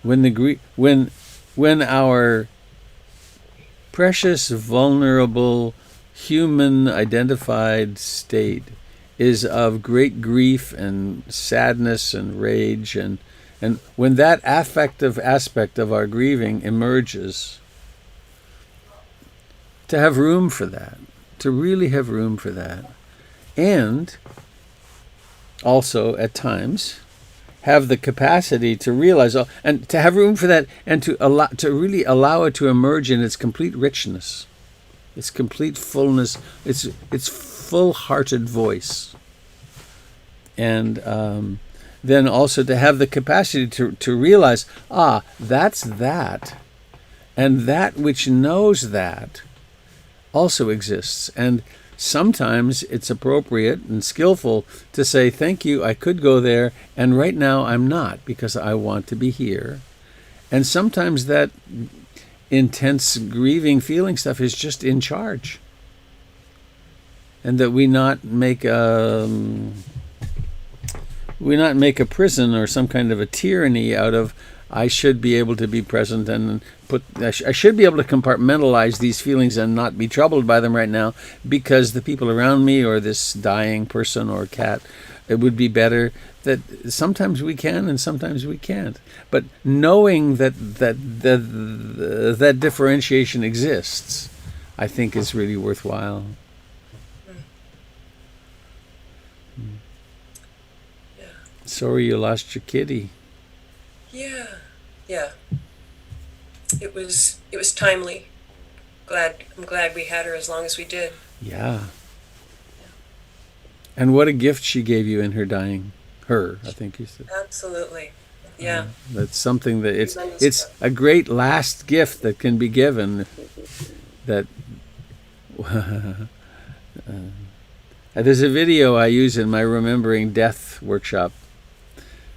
when our precious, vulnerable, human identified state is of great grief and sadness and rage, and when that affective aspect of our grieving emerges, to have room for that, to really have room for that, and also at times have the capacity to realize, and to have room for that, and to really allow it to emerge in its complete richness, its complete fullness, its full-hearted voice, and then also to have the capacity to realize, that's that, and that which knows that also exists. And sometimes it's appropriate and skillful to say, thank you, I could go there, and right now I'm not, because I want to be here. And sometimes that intense grieving feeling stuff is just in charge. And that we not make a prison or some kind of a tyranny out of, I should be able to be present and I should be able to compartmentalize these feelings and not be troubled by them right now, because the people around me or this dying person or cat, it would be better. That sometimes we can and sometimes we can't. But knowing that differentiation exists, I think is really worthwhile. Yeah. Sorry you lost your kitty. Yeah. It was timely. I'm glad we had her as long as we did. Yeah. And what a gift she gave you in her dying. Her, I think you said. Absolutely. Yeah. That's something that it's a great last gift that can be given. That there's a video I use in my Remembering Death workshop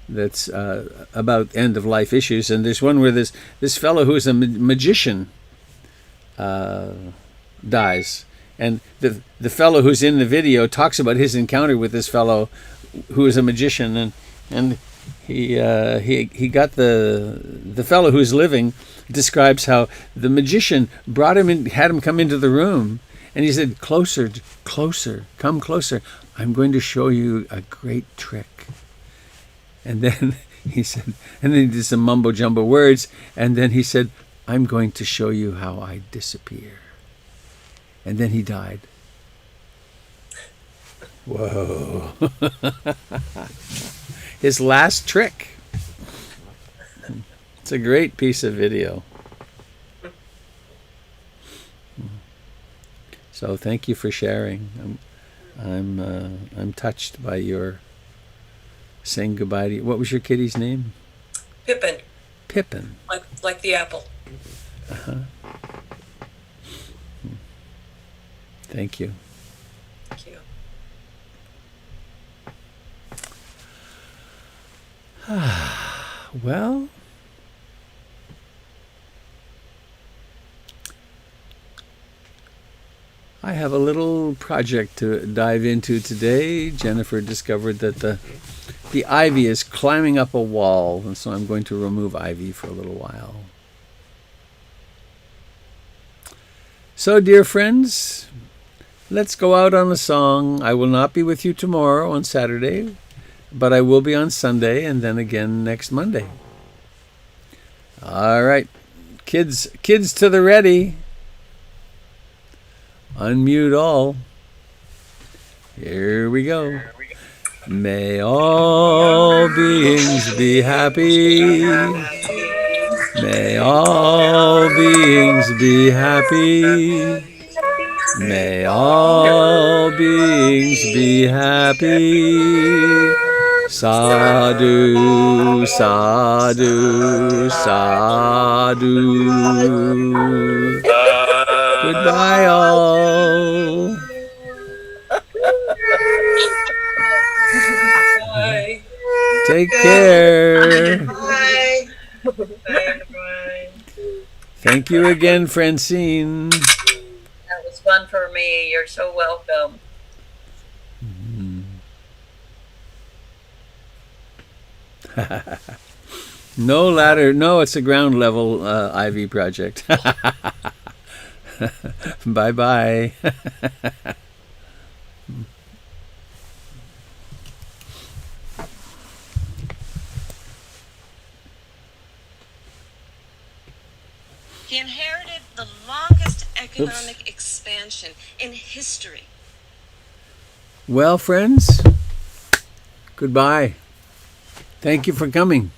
that's about end of life issues, and there's one where this fellow who is a magician dies, and the fellow who's in the video talks about his encounter with this fellow who is a magician, and he got the fellow who's living describes how the magician brought him in, had him come into the room, and he said, closer, come closer, I'm going to show you a great trick. And then he said, and then he did some mumbo jumbo words, and then he said, I'm going to show you how I disappear. And then he died. Whoa. His last trick. It's a great piece of video. So thank you for sharing. I'm touched by your saying goodbye to you. What was your kitty's name? Pippin. Pippin. Like the apple. Uh-huh. Thank you. Thank you. Well, I have a little project to dive into today. Jennifer discovered that the ivy is climbing up a wall, and so I'm going to remove ivy for a little while. So, dear friends, let's go out on a song. I will not be with you tomorrow on Saturday, but I will be on Sunday and then again next Monday. All right, kids to the ready. Unmute all. Here we go. May all beings be happy. May all beings be happy. May all beings be happy. Sadhu, sadhu, sadhu. Goodbye, all. Bye. Take care. Bye. Bye, everyone. Thank you again, Francine. That was fun for me. You're so welcome. No ladder. No, it's a ground level Ivy project. Bye bye. He inherited the longest economic expansion in history. Well, friends, goodbye. Thank you for coming.